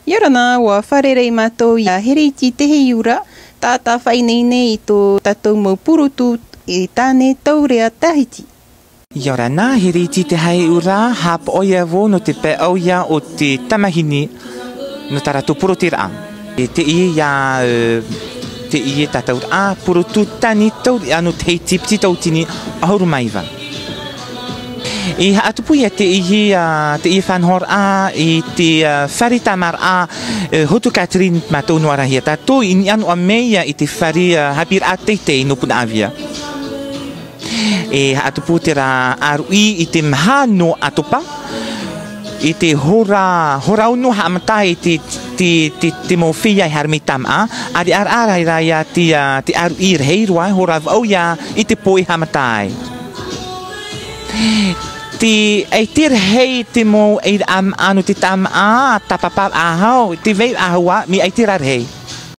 Yorana wa wharerei mātou i Hereiti Taheura, tātā whainene i tō tātou mau purotu i tane Taurea Tahiti. Yorana Hereiti Taheura hap oia wo no te Punaauia o te tamahini no tarato purotira. Te i tātou purotu tani Taurea no te Hiti piti tautini ahuru maiva. I atupuia te i whanhor i te whari tamar hotu Catherine mātou no arahia. Tātou i anu a meia i te whari hapir teitei no Punaauia. Atupu te ra arui i te maha no atopa. I te hora uno haamatai te mowhia i harmitam ari arai raya te arui reheirua hora au ia i te poi haamatai. Te hei te mo anu te tam tapapap ahau te vei ahua mi ai te rarhei.